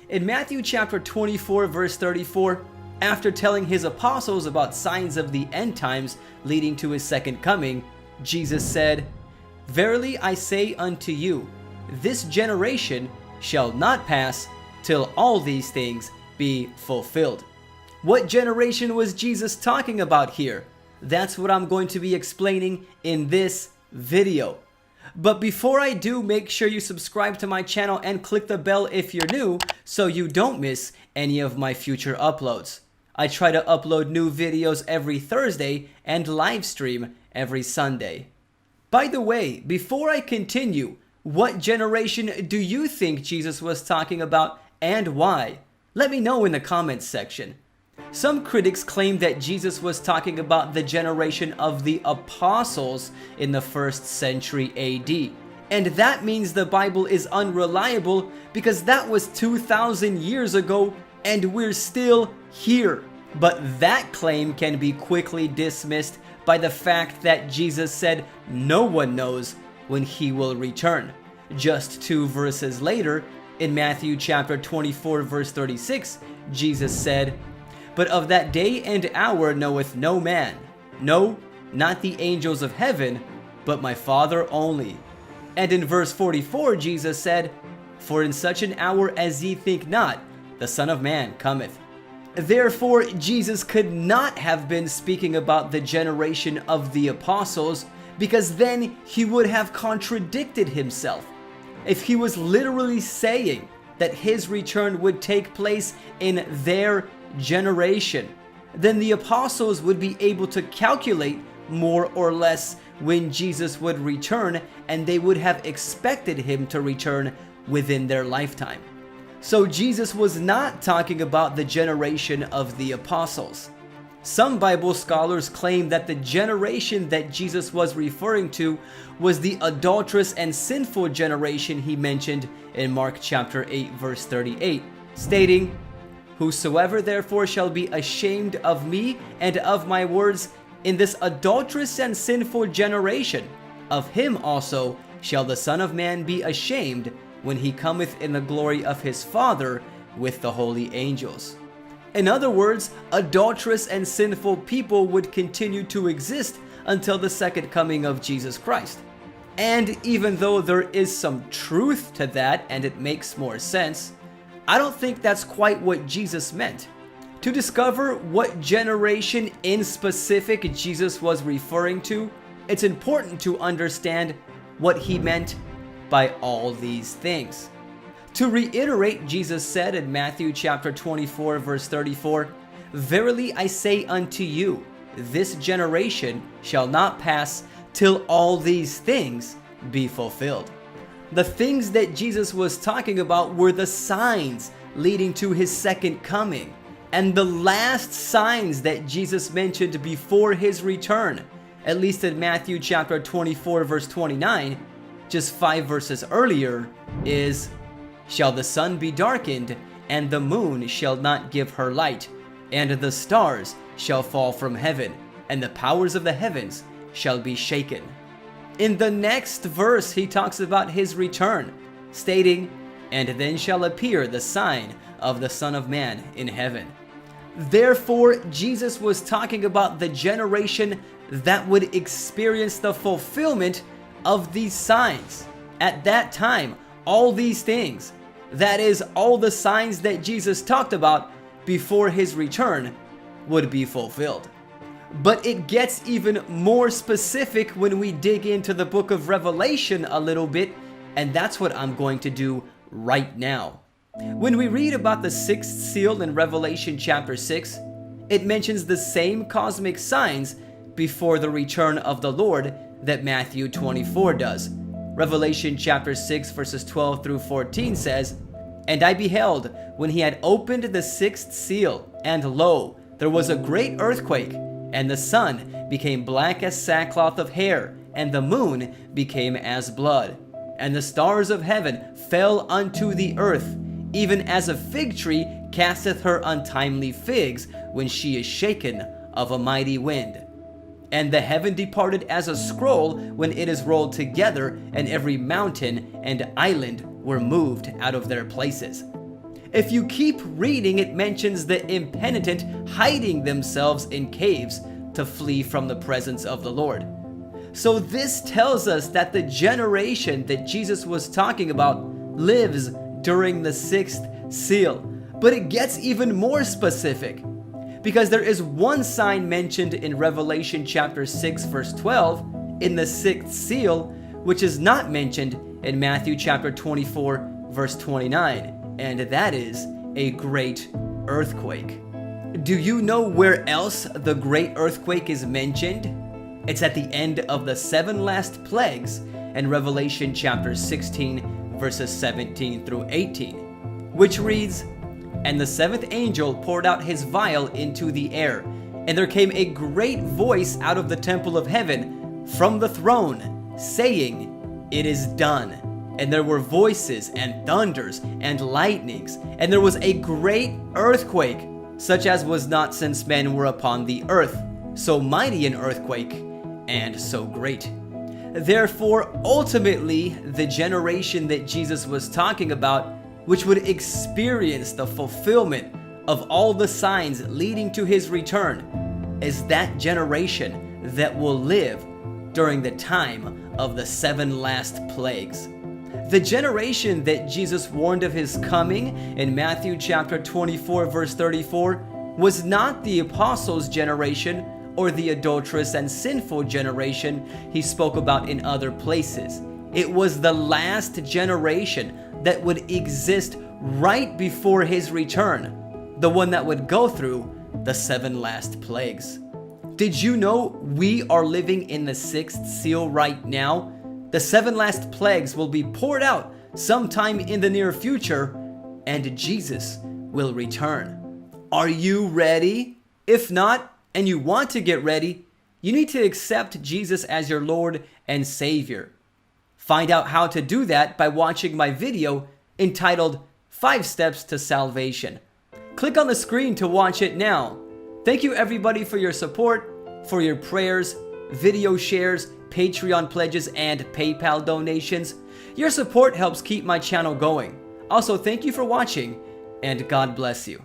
In Matthew chapter 24 verse 34, after telling his apostles about signs of the end times leading to his second coming, Jesus said, "Verily I say unto you, this generation shall not pass till all these things be fulfilled." What generation was Jesus talking about here? That's what I'm going to be explaining in this video. But before I do, make sure you subscribe to my channel and click the bell if you're new so you don't miss any of my future uploads. I try to upload new videos every Thursday and live stream every Sunday. By the way, before I continue, what generation do you think Jesus was talking about and why? Let me know in the comments section. Some critics claim that Jesus was talking about the generation of the apostles in the 1st century AD. And that means the Bible is unreliable because that was 2,000 years ago and we're still here. But that claim can be quickly dismissed by the fact that Jesus said no one knows when he will return. Just 2 verses later, in Matthew chapter 24 verse 36, Jesus said, "But of that day and hour knoweth no man, no, not the angels of heaven, but my Father only." And in verse 44, Jesus said, "For in such an hour as ye think not, the Son of Man cometh." Therefore, Jesus could not have been speaking about the generation of the apostles, because then he would have contradicted himself. If he was literally saying that his return would take place in their generation, then the apostles would be able to calculate more or less when Jesus would return, and they would have expected him to return within their lifetime. So Jesus was not talking about the generation of the apostles. Some Bible scholars claim that the generation that Jesus was referring to was the adulterous and sinful generation he mentioned in Mark chapter 8 verse 38, stating, "Whosoever therefore shall be ashamed of me and of my words in this adulterous and sinful generation, of him also shall the Son of Man be ashamed when he cometh in the glory of his Father with the holy angels." In other words, adulterous and sinful people would continue to exist until the second coming of Jesus Christ. And even though there is some truth to that and it makes more sense, I don't think that's quite what Jesus meant. To discover what generation in specific Jesus was referring to, it's important to understand what he meant by all these things. To reiterate, Jesus said in Matthew chapter 24 verse 34, "Verily I say unto you, this generation shall not pass till all these things be fulfilled." The things that Jesus was talking about were the signs leading to his second coming. And the last signs that Jesus mentioned before his return, at least in Matthew chapter 24 verse 29, just 5 verses earlier, is, "Shall the sun be darkened, and the moon shall not give her light, and the stars shall fall from heaven, and the powers of the heavens shall be shaken." In the next verse, he talks about his return, stating, "And then shall appear the sign of the Son of Man in heaven." Therefore, Jesus was talking about the generation that would experience the fulfillment of these signs. At that time, all these things, that is, all the signs that Jesus talked about before his return, would be fulfilled. But it gets even more specific when we dig into the book of Revelation a little bit, and that's what I'm going to do right now. When we read about the 6th seal in Revelation chapter 6, it mentions the same cosmic signs before the return of the Lord that Matthew 24 does. Revelation chapter 6 verses 12 through 14 says, "And I beheld when he had opened the 6th seal, and lo, there was a great earthquake, and the sun became black as sackcloth of hair, and the moon became as blood. And the stars of heaven fell unto the earth, even as a fig tree casteth her untimely figs when she is shaken of a mighty wind. And the heaven departed as a scroll when it is rolled together, and every mountain and island were moved out of their places." If you keep reading, it mentions the impenitent hiding themselves in caves to flee from the presence of the Lord. So this tells us that the generation that Jesus was talking about lives during the sixth seal. But it gets even more specific, because there is one sign mentioned in Revelation chapter 6 verse 12 in the sixth seal, which is not mentioned in Matthew chapter 24 verse 29, and that is a great earthquake. Do you know where else the great earthquake is mentioned? It's at the end of the 7 last plagues in Revelation chapter 16 verses 17 through 18, which reads, "And the 7th angel poured out his vial into the air, and there came a great voice out of the temple of heaven from the throne, saying, 'It is done.' And there were voices and thunders and lightnings, and there was a great earthquake, such as was not since men were upon the earth, so mighty an earthquake, and so great." Therefore, ultimately, the generation that Jesus was talking about, which would experience the fulfillment of all the signs leading to his return, is that generation that will live during the time of the 7 last plagues. The generation that Jesus warned of his coming in Matthew chapter 24 verse 34 was not the apostles' generation or the adulterous and sinful generation he spoke about in other places. It was the last generation that would exist right before his return, the one that would go through the 7 last plagues. Did you know we are living in the 6th seal right now? The 7 last plagues will be poured out sometime in the near future, and Jesus will return. Are you ready? If not, and you want to get ready, you need to accept Jesus as your Lord and Savior. Find out how to do that by watching my video entitled 5 Steps to Salvation. Click on the screen to watch it now. Thank you everybody for your support, for your prayers, video shares, Patreon pledges, and PayPal donations. Your support helps keep my channel going. Also, thank you for watching, and God bless you.